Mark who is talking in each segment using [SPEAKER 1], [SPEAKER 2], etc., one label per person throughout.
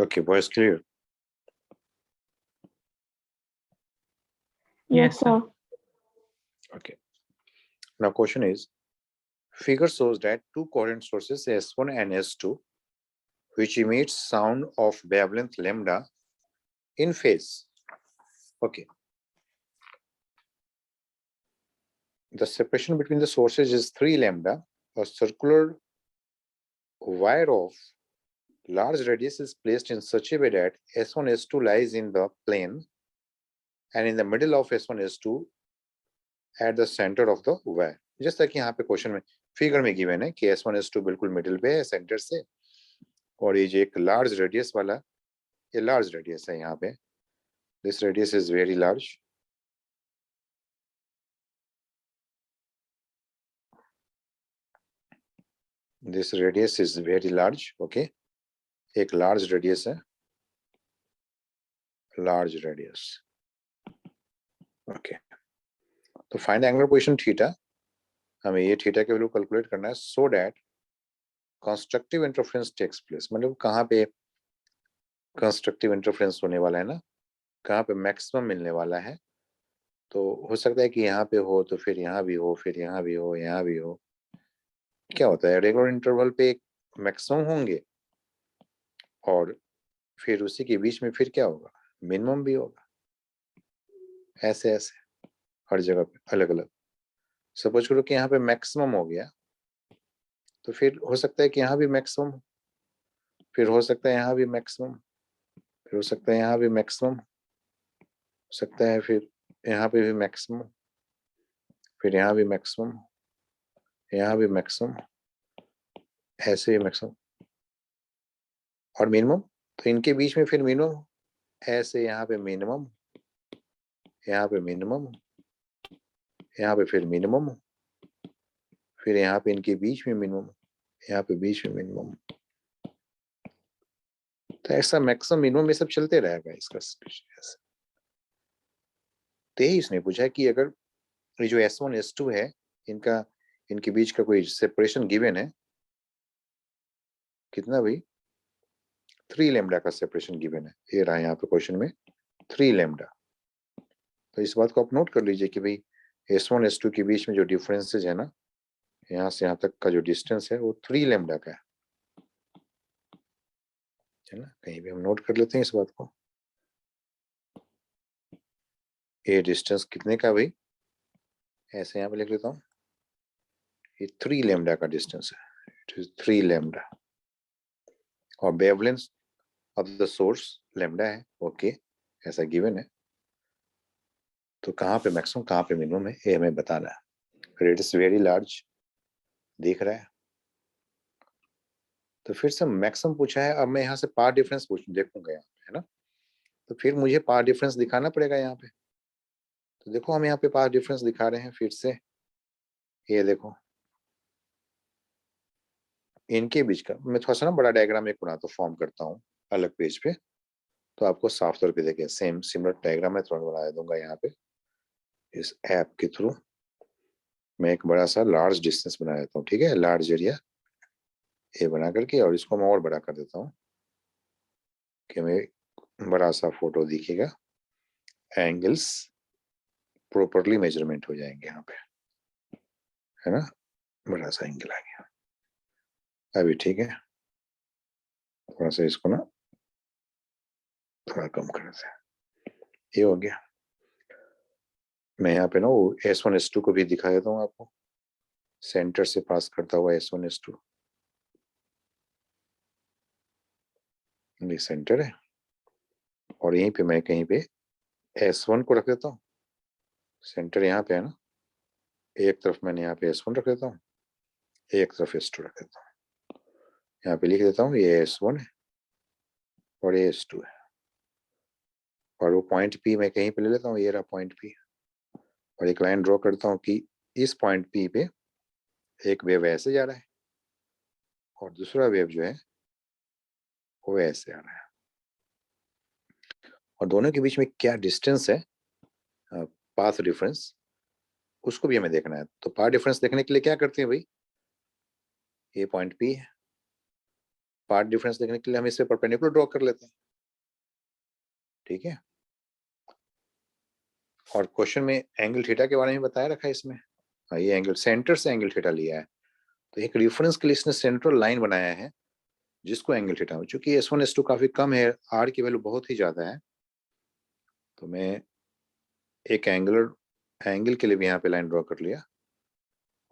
[SPEAKER 1] Okay, voice clear.
[SPEAKER 2] Yes, sir.
[SPEAKER 1] Okay. Now question is, figure shows that two coherent sources S1 and S2, which emits sound of wavelength lambda in phase. Okay. The separation between the sources is 3 lambda. A circular wire of large radius is placed in such a way that S1, S2 lies in the plane and in the middle of S1, S2 at the center of the wire. जैसा कि यहाँ पे question में figure में given है कि S1, S2 बिल्कुल middle पे है सेंटर से, और ये जो एक लार्ज रेडियस वाला, ये लार्ज रेडियस है यहाँ पे. This radius is very large. This radius is very large. Okay, एक लार्ज रेडियस है, लार्ज रेडियस. ओके, तो फाइंड एंगुलर पोजीशन थीटा. हमें ये थीटा के वैल्यू कैलकुलेट करना है so that constructive interference takes place. मतलब कहाँ पे कंस्ट्रक्टिव इंटरफेरेंस होने वाला है ना, कहाँ पे मैक्सिमम मिलने वाला है. तो हो सकता है कि यहाँ पे हो तो फिर यहाँ भी हो, फिर यहाँ भी हो, यहाँ भी हो. क्या होता है, रेगुलर इंटरवल पे एक मैक्सिमम होंगे और फिर उसी के बीच में फिर क्या होगा, मिनिमम भी होगा. ऐसे ऐसे हर जगह पे अलग अलग. सपोज करो कि यहाँ पे मैक्सिमम हो गया, तो फिर हो सकता है कि यहाँ भी मैक्सिमम, फिर हो सकता है यहाँ भी मैक्सिमम, फिर हो सकता है यहाँ भी मैक्सिमम, हो सकता है फिर यहाँ पे भी मैक्सिमम, फिर यहाँ भी मैक्सिमम, यहाँ भी मैक्सिमम, ऐसे ही मैक्सिमम और मिनिमम. तो इनके बीच में फिर मिनिमम, ऐसे यहाँ पे मिनिमम, यहाँ पे मिनिमम, यहाँ पे फिर मिनिमम, फिर यहाँ पे इनके बीच में मिनिमम, यहाँ पे बीच में मिनिमम. तो ऐसा मैक्सिमम मिनिमम ये सब चलते रहेगा इसका. तो यही इसने पूछा कि अगर ये जो S1 S2 है, इनका इनके बीच का कोई सेपरेशन गिवन है, कितना भाई, 3 लैम्डा का सेपरेशन गिवन है. ये रहा यहाँ पे क्वेश्चन में 3 लैम्डा. तो इस बात को आप नोट कर लीजिए कि भाई S1 S2 के बीच में जो डिफरेंसेज है ना, यहाँ से यहाँ तक का जो डिस्टेंस है वो 3 लैम्डा का है ना. कहीं भी हम नोट कर लेते हैं इस बात को. ये डिस्टेंस कितने का भाई, ऐसे यहाँ पे लिख लेता हूँ, ये 3 लैम्डा का डिस्टेंस है. इट इज 3 लैम्डा और wavelength of the source lambda है. ओके, ऐसा गिवन है. तो कहाँ पे मैक्सिमम कहाँ पे मिनिमम है ये हमें बताना है. रेडियस वेरी लार्ज दिख रहा है. तो फिर से मैक्सिमम पूछा है. अब मैं यहाँ से पावर डिफरेंस देखूंगा यहाँ पे, है ना. तो फिर मुझे पावर डिफरेंस दिखाना पड़ेगा यहाँ पे. तो देखो हम यहाँ पे पावर डिफरेंस दिखा रहे हैं फिर से. ये देखो इनके बीच का, मैं थोड़ा सा ना बड़ा डायग्राम एक बनाता हूँ, फॉर्म करता हूँ अलग पेज पे, तो आपको साफ तौर पे देखे सेम सिमिलर डायग्राम मैं थोड़ा बना दूंगा यहाँ पे. इस ऐप के थ्रू मैं एक बड़ा सा लार्ज डिस्टेंस बना देता हूँ. ठीक है, लार्ज एरिया ये बना करके, और इसको मैं और बड़ा कर देता हूँ कि मैं बड़ा सा फोटो दिखेगा, एंगल्स प्रॉपरली मेजरमेंट हो जाएंगे यहाँ पे, है ना. बड़ा सा एंगल आ गया. अभी ठीक है, थोड़ा सा इसको ना थोड़ा कम कर देते हैं. ये हो गया. मैं यहाँ पे ना वो S1 S2 को भी दिखा देता हूँ आपको, सेंटर से पास करता हुआ S1 S2. ये सेंटर है और यहीं पे मैं कहीं पे S1 को रख देता हूँ. सेंटर यहाँ पे है ना, एक तरफ मैंने यहाँ पे S1 रख देता हूँ, एक तरफ S2 रख देता हूँ. यहाँ पे लिख देता हूँ ये S1 है और ये S2 है. और वो पॉइंट P मैं कहीं पे ले लेता हूँ, ये रहा पॉइंट P. और एक लाइन ड्रॉ करता हूँ कि इस पॉइंट P पे एक वेव ऐसे जा रहा है और दूसरा वेव जो है वो ऐसे आ रहा है. और दोनों के बीच में क्या डिस्टेंस है, पाथ डिफरेंस, उसको भी हमें देखना है. तो पाथ डिफरेंस देखने के लिए क्या करते हैं भाई, ये पॉइंट P है पार्ट डिफरेंस देखने के लिए हम इसे परपेंडिकुलर ड्रॉ कर लेते हैं, ठीक है। और क्वेश्चन में एंगल थीटा के बारे में बताया रखा है इसमें। ये एंगल सेंटर से एंगल थीटा लिया है, तो एक रेफरेंस के लिए इसने सेंट्रल लाइन बनाया है जिसको एंगल थीटा हो। चूंकि S1 S2 काफी कम है, R की वैल्यू बहुत ही ज्यादा है, तो मैं एक एंगल के लिए भी यहाँ पे लाइन ड्रॉ कर लिया,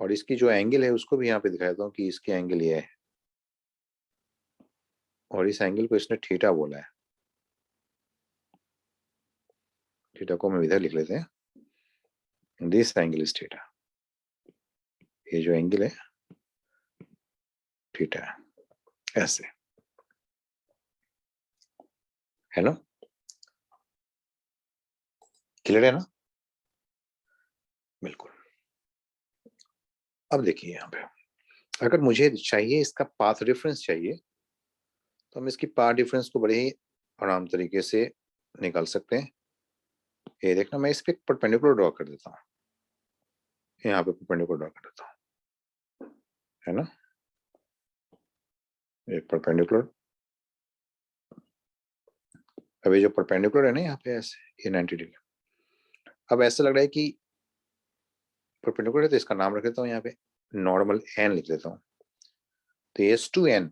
[SPEAKER 1] और इसकी जो एंगल है उसको भी यहाँ पे दिखा देता हूँ कि इसकी एंगल ये है, और इस एंगल को इसने थीटा बोला है। थीटा को हम इधर लिख लेते हैं, दिस एंगल इज थीटा। ये जो एंगल है थीटा है, ऐसे है ना, क्लियर है ना? बिल्कुल। अब देखिए यहाँ पे, अगर मुझे चाहिए इसका पाथ डिफरेंस चाहिए, तो हम इसकी पाथ डिफरेंस को बड़े ही आराम तरीके से निकाल सकते हैं। ये देखना, मैं इस पे परपेंडिकुलर ड्रॉ कर देता हूँ, यहाँ पे परपेंडिकुलर ड्रॉ कर देता हूँ, है ना, एक परपेंडिकुलर। अभी जो परपेंडिकुलर है ना यहाँ पे ऐसे, ये 90 डिग्री। अब ऐसा लग रहा है कि परपेंडिकुलर है, तो इसका नाम रख देता हूँ यहाँ पे, नॉर्मल एन लिख देता हूँ। तो S2n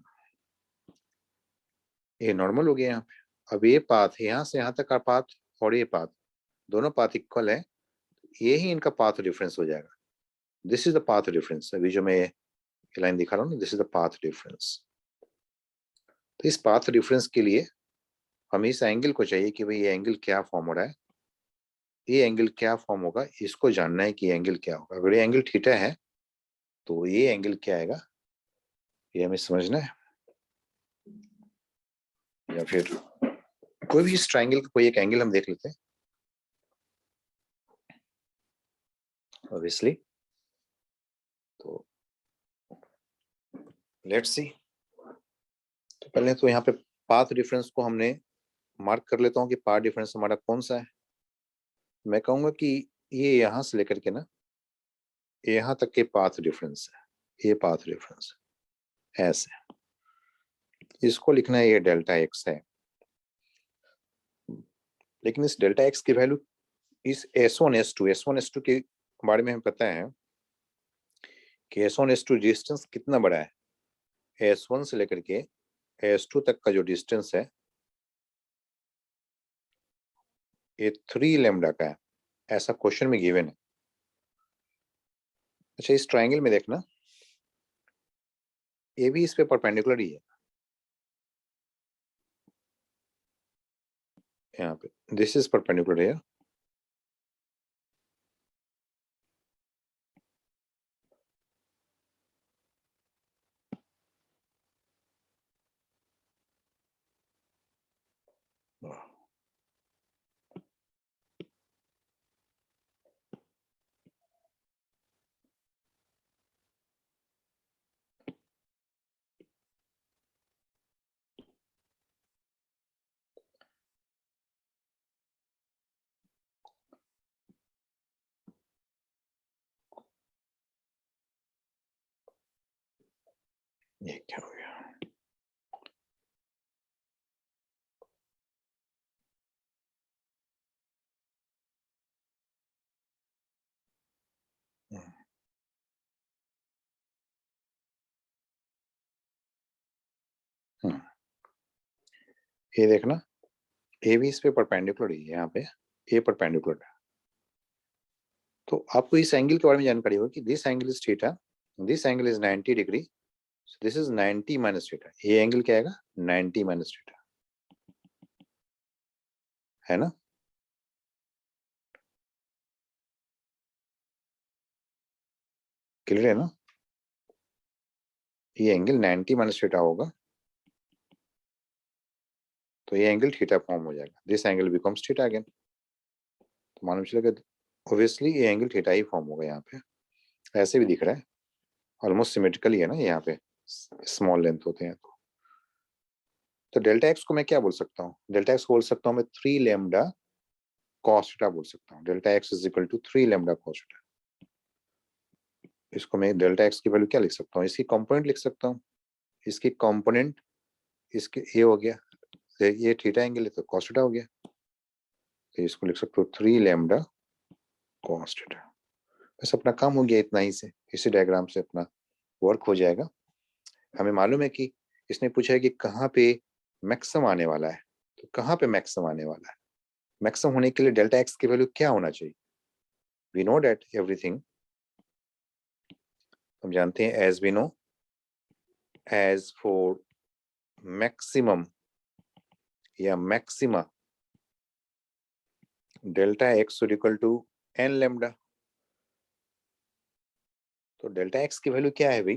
[SPEAKER 1] ये नॉर्मल हो गया यहाँ पे। अब ये पाथ यहाँ से यहाँ तक का पाथ और ये पाथ, दोनों पाथ इक्वल है, ये ही इनका पाथ डिफरेंस हो जाएगा। This is the path difference. अभी जो मैं लाइन दिखा रहा हूँ ना, this is the path difference. तो इस पाथ डिफरेंस के लिए हमें इस एंगल को चाहिए कि भाई ये एंगल क्या फॉर्म हो रहा है, ये एंगल क्या फॉर्म होगा, इसको जानना है कि एंगल क्या होगा। अगर ये एंगल थीटा है तो ये एंगल क्या आएगा, ये हमें समझना है। या फिर कोई भी इस ट्रायंगल का कोई एक एंगल हम देख लेते हैं, ऑब्वियसली। तो लेट्स सी, तो पहले तो यहाँ पे पाथ डिफरेंस को हमने मार्क कर लेता हूँ कि पाथ डिफरेंस हमारा कौन सा है। मैं कहूंगा कि ये यहाँ से लेकर के ना यहाँ तक के पाथ डिफरेंस है, ये पाथ डिफरेंस ऐसे, इसको लिखना है, ये डेल्टा एक्स है। लेकिन इस डेल्टा एक्स की वैल्यू इस S1 S2 के बारे में हमें पता है कि S1 S2 डिस्टेंस कितना बड़ा है। S1 से लेकर के S2 तक का जो डिस्टेंस है ये 3 लैम्डा का है, ऐसा क्वेश्चन में गिवन है। अच्छा, इस ट्रायंगल में देखना, ये भी इस पे परपेंडिकुलर ही है, यहाँ पे दिस इज परपेंडिकुलर है। ये क्या हो गया, ये देखना, ये भी इस पे परपेंडिकुलर ही है, यहाँ पे ये परपेंडिकुलर है। तो आपको इस एंगल के बारे में जानकारी होगी कि this angle is theta, this angle is 90 degree, this is 90 minus theta. ये एंगल क्या आएगा, 90 माइनस थीटा, है ना। क्लियर है ना, ये एंगल 90 माइनस थीटा होगा, तो ये एंगल थीटा फॉर्म हो जाएगा। This angle becomes theta again, तो मालूम चलेगा ऑब्वियसली ये एंगल थीटा ही फॉर्म होगा। यहाँ पे ऐसे भी दिख रहा है, ऑलमोस्ट सिमेट्रिकली है ना, यहाँ पे स्मॉल लेंथ होते हैं। तो डेल्टा एक्स को मैं क्या बोल सकता हूँ, डेल्टा एक्स को बोल सकता हूँ मैं 3 लैम्डा कॉस थीटा बोल सकता हूँ। Delta x is equal to 3 lambda cos theta. इसको मैं डेल्टा एक्स की वैल्यू क्या लिख सकता हूँ, इसकी कंपोनेंट लिख सकता हूँ। इसकी कंपोनेंट इसके ये हो गया, तो ये थीटा एंगल है तो cos थीटा हो गया, तो इसको लिख सकते हो 3 लैम्डा cos थीटा। बस अपना काम हो गया इतना ही से, इसी डायग्राम से अपना वर्क हो जाएगा। हमें मालूम है कि इसने पूछा है कि कहाँ पे मैक्सिमम आने वाला है, तो कहाँ पे मैक्सिमम आने वाला है, मैक्सिमम होने के लिए डेल्टा एक्स की वैल्यू क्या होना चाहिए। वी नो डेट एवरीथिंग, हम जानते हैं as we know, as for maximum या maxima delta X equal to N lambda. तो डेल्टा एक्स की वैल्यू क्या है भाई,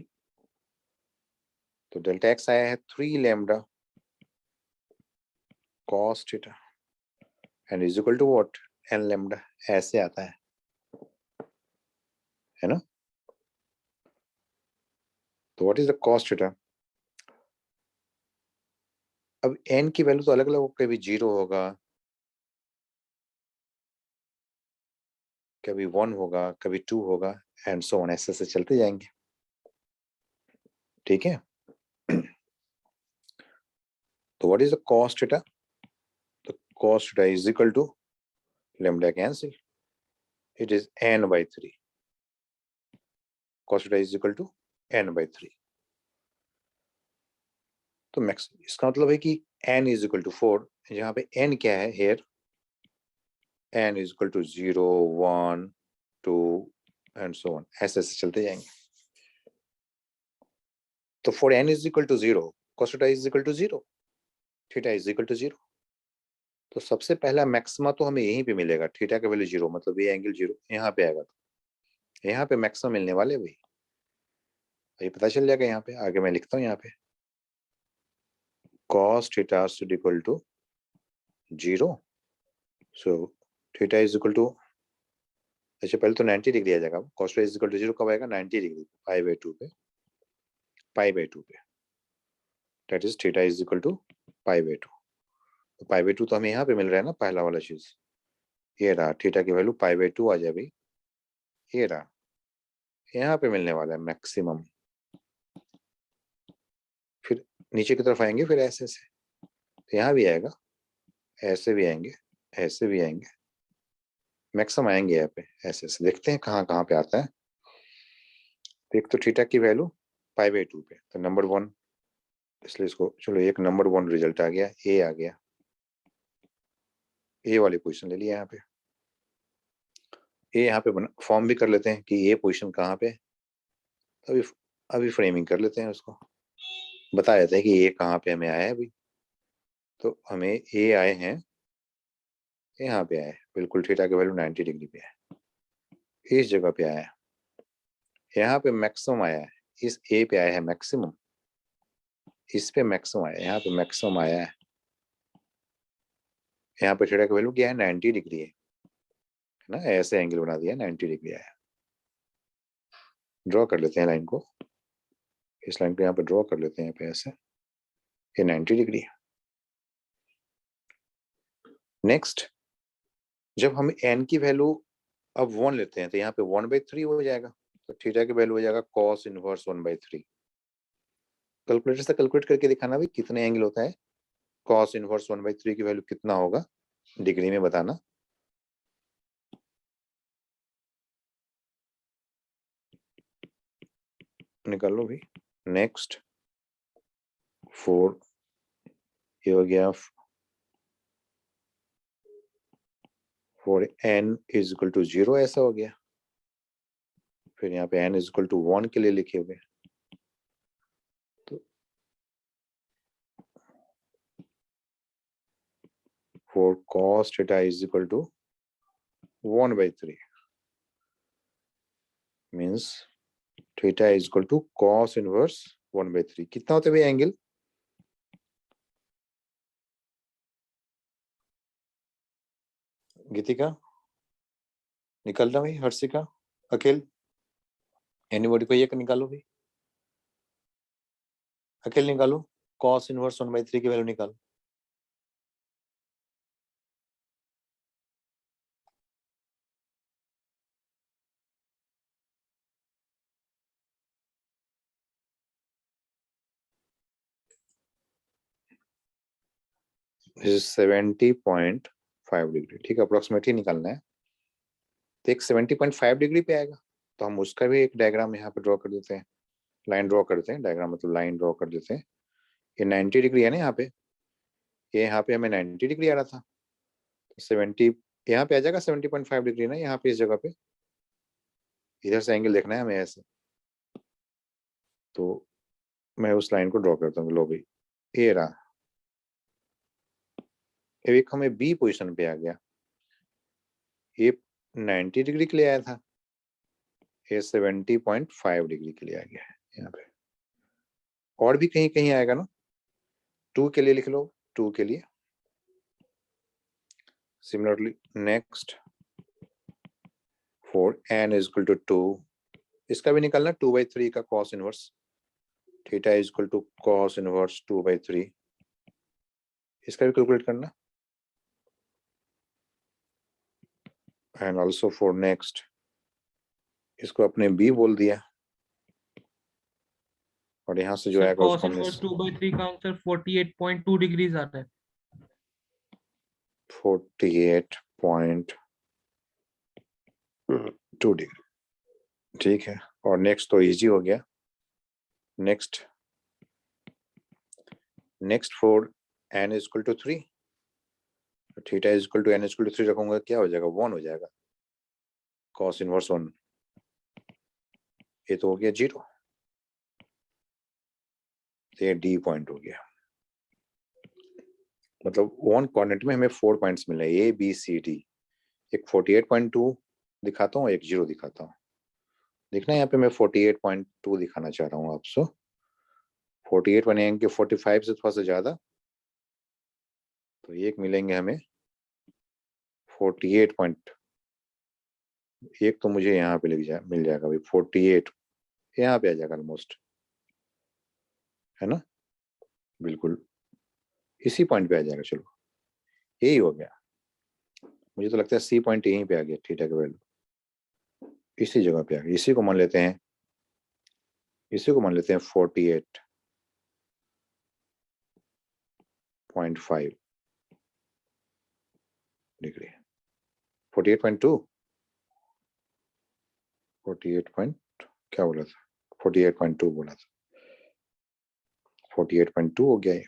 [SPEAKER 1] तो डेल्टा एक्स आया है 3 lambda cos theta and is equal to what, N lambda, ऐसे आता है ना। तो what is the cos theta, अब n की वैल्यू तो अलग अलग होगा, कभी 0 होगा, कभी 1 होगा, कभी 2 होगा, एंड सो ऑन, ऐसे चलते जाएंगे, ठीक है। तो what is the cos theta, तो cos theta is equal to lambda cancel, it is n/3, cos theta is equal to n/3। तो मैक्स इसका मतलब है कि n इज इक्वल टू 4, यहाँ पे n क्या है here, n is equal to 0 1 2 and so on, ऐसे चलते जाएंगे। तो for n is equal to 0 cos theta is equal to 0, theta is equal to 0। तो सबसे पहला मैक्सिमा तो हमें यहीं पे मिलेगा, थीटा का वैल्यू 0, मतलब ये एंगल 0 यहाँ पे आएगा, तो यहाँ पे मैक्सिमम मिलने वाले भाई, ये पता चल जाएगा। यहाँ पे आगे मैं लिखता हूँ, यहाँ पे cos theta is equal to 0, so theta is equal to, अच्छा पहले तो 90 डिग्री आ जाएगा, cos theta is equal to 0 कब आएगा, 90 डिग्री, π/2 पे, π/2 पे, that is theta is equal to π/2। तो π/2 तो हमें यहाँ पे मिल रहा है ना, पहला वाला चीज ये रहा, थीटा की वैल्यू π/2 आ जाए भाई, ये रहा, यहाँ पे मिलने वाला है मैक्सिमम। फिर नीचे की तरफ आएंगे, फिर ऐसे से, तो यहाँ भी आएगा, ऐसे भी आएंगे, ऐसे भी आएंगे, मैक्सिमम आएंगे यहाँ पे, ऐसे से देखते हैं कहाँ कहाँ पे आता है। तो एक तो थीटा की वैल्यू π/2 पे, तो नंबर 1, इसलिए इसको चलो एक नंबर 1 रिजल्ट आ गया, ए आ गया, ए वाली पोजीशन ले लिया यहाँ पे। ए यहाँ पे फॉर्म भी कर लेते हैं कि ए पोजीशन कहाँ पे, अभी अभी फ्रेमिंग कर लेते हैं उसको, बता देते हैं कि ए कहाँ पे हमें आया है अभी। तो हमें ए आए हैं, यहाँ पे आए बिल्कुल, थीटा की वैल्यू 90 डिग्री पे है, इस जगह पे आया है, यहाँ पे मैक्सिमम आया है, इस ए पे आया है मैक्सिमम, इस पे मैक्सिमम आया है, यहाँ पे मैक्सिमम आया है, यहाँ पे थीटा की वैल्यू क्या है, 90 डिग्री है ना, ऐसे एंगल बना दिया, 90 डिग्री आया। ड्रॉ कर लेते हैं लाइन को, इस लाइन को यहाँ पे ड्रॉ कर लेते हैं, यहाँ पे ऐसे, ये 90 डिग्री है। नेक्स्ट, जब हम n की वैल्यू अब 1 लेते हैं, तो यहाँ पे 1/3 हो जाएगा, तो थीटा की वैल्यू हो जाएगा cos इनवर्स 1/3। कैलकुलेटर से कैलकुलेट करके दिखाना भाई कितने एंगल होता है, cos इनवर्स 1/3 की वैल्यू कितना होगा डिग्री में बताना। निकाल लो भाई। नेक्स्ट 4, ये हो गया, for n is equal to 0 ऐसा हो गया, फिर यहाँ पे n इज इक्वल टू 1 के लिए लिखे हुए, तो for cos theta is equal to 1/3 means theta is equal to cos inverse 1/3। कितना होता है भाई एंगल, गीतिका निकल रहा भाई, हर्षिका, अखिल, एनीबॉडी को ये निकालो भाई, अखिल निकालो, cos इनवर्स 1/3 की वैल्यू निकालो। 70.5 डिग्री, ठीक है, अप्रोक्सीमेटली निकालना है। तो एक 70.5 डिग्री पे आएगा, तो हम उसका भी एक डायग्राम यहाँ पे ड्रॉ कर देते हैं, लाइन ड्रॉ करते हैं, डायग्राम मतलब लाइन ड्रॉ कर देते हैं। ये 90 डिग्री है ना यहाँ पे, ये यहाँ पे हमें 90 डिग्री आ रहा था, तो 70 यहाँ पे आ जाएगा 70.5 डिग्री ना, यहाँ पे इस जगह पे इधर से एंगल देखना है हमें ऐसे। तो मैं उस लाइन को ड्रॉ करता हूँ, लो भाई ये रहा, एक हमें बी पोजीशन पे आ गया, ये 90 डिग्री के लिए आया था, ये 70.5 डिग्री के लिए आ गया है यहाँ पे। और भी कहीं कहीं आएगा ना, 2 के लिए लिख लो, 2 के लिए similarly. Next for n is equal to 2, इसका भी निकालना 2/3 का cos inverse, theta is equal to cos inverse 2/3, इसका भी कैलकुलेट करना। एंड ऑल्सो फॉर नेक्स्ट, इसको अपने b बोल दिया, और यहाँ से जो आएगा
[SPEAKER 2] cos
[SPEAKER 1] उसको हमने
[SPEAKER 2] इनवर्स 2/3 का आंसर 48.2 डिग्रीज आता है।
[SPEAKER 1] 48.2 डिग्री, ठीक है। और नेक्स्ट तो इजी हो गया। Next for n is equal to 3, theta is equal to n is equal to 3 रखूंगा, क्या हो जाएगा, 1 हो जाएगा, cos इनवर्स 1, ये तो हो गया 0, ये डी पॉइंट हो गया। मतलब 1 कोऑर्डिनेट में हमें 4 पॉइंट्स मिले, ए बी सी डी, एक 48.2 दिखाता हूँ, एक 0 दिखाता हूँ। देखना यहाँ पे मैं 48.2 दिखाना चाह रहा हूँ आपसे। 48 बनेंगे 45 से थोड़ा सा ज्यादा, तो एक मिलेंगे हमें 48. एक तो मुझे यहाँ पे मिल जाएगा भाई 48, यहाँ पे आ जाएगा ऑलमोस्ट, है ना, बिल्कुल इसी पॉइंट पे आ जाएगा। चलो यही हो गया, मुझे तो लगता है सी पॉइंट यहीं पे आ गया, थीटा का वैल्यू इसी जगह पे आ गया। इसी को मान लेते हैं 48.5 डिग्री, 48.2 क्या बोला था, 48.2 बोला था, 48.2 हो गया ये।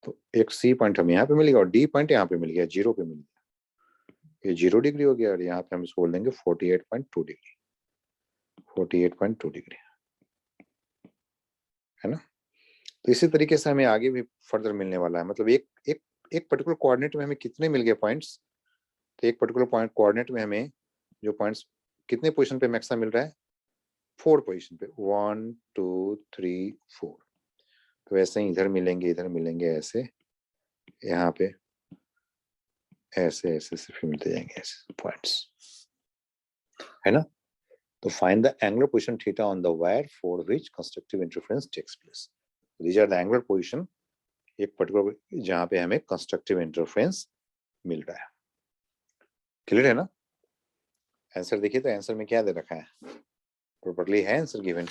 [SPEAKER 1] तो एक सी पॉइंट हमें यहाँ पे मिल गया, और डी पॉइंट यहाँ पे मिल गया, 0 पे मिल गया, ये 0 डिग्री हो गया, और यहाँ पे हम इसको बोल देंगे 48.2 डिग्री, 48.2 डिग्री, है ना। तो इसी तरीके से हमें आगे भी फर्दर मिलने वाला है, मतलब एक पर्टिकुलर कोऑर्डिनेट में हमें कितने मिल गए पॉइंट्स, तो एक पर्टिकुलर पॉइंट कोऑर्डिनेट में हमें जो पॉइंट्स कितने पोजीशन पे मैक्सिमम मिल रहा है, 4 पोजीशन पे, 1 2 3 4। तो ऐसे ही इधर मिलेंगे ऐसे, यहाँ पे ऐसे ऐसे से फिर मिलते जाएंगे ऐसे पॉइंट्स, है ना। तो find the angular position theta on the wire for which constructive interference takes place. These are the angular position, एक पर्टिकुलर जहां पे हमें कंस्ट्रक्टिव इंटरफेरेंस मिल रहा है। क्लियर है ना। आंसर देखिए, तो आंसर में क्या दे रखा है, प्रॉपर्ली है answer given.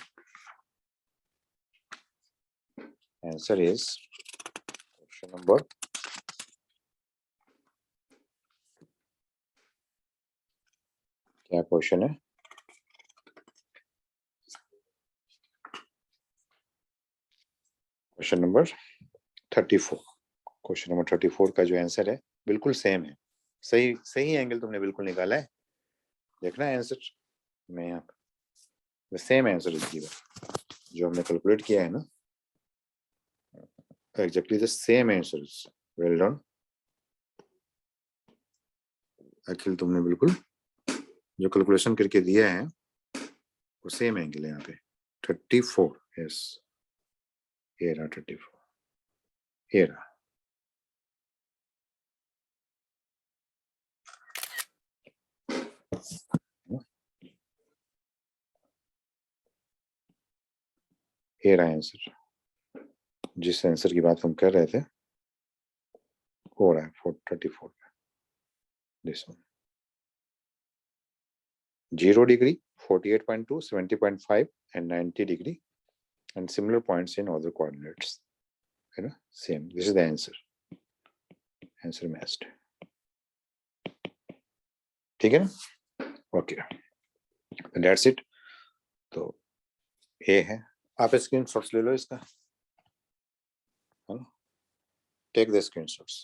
[SPEAKER 1] Answer is question number, क्या क्वेश्चन है, क्वेश्चन नंबर 34। क्वेश्चन नंबर 34 का जो आंसर है बिल्कुल सेम है, सही एंगल तुमने बिल्कुल निकाला है। देखना है आंसर में यहाँ पे सेम आंसर इज गिवन, जो हमने कैलकुलेट किया है ना, exactly the same answer. Well done Akhil, तुमने बिल्कुल जो कैलकुलेशन करके दिया है वो सेम एंगल है यहाँ पे 34। यस, ये रहा 34, ये रहा। ये रहा आंसर, जिस आंसर की बात हम कर रहे थे हो रहा है 34 में, this one 0 degree, 48.2, 70.5 and 90 degree and similar points in other coordinates, you know, same. This is the answer. Answer matched. ठीक है ना? Okay. That's it. तो ये है, आप स्क्रीनशॉट्स ले लो इसका, है ना? Take the screenshots.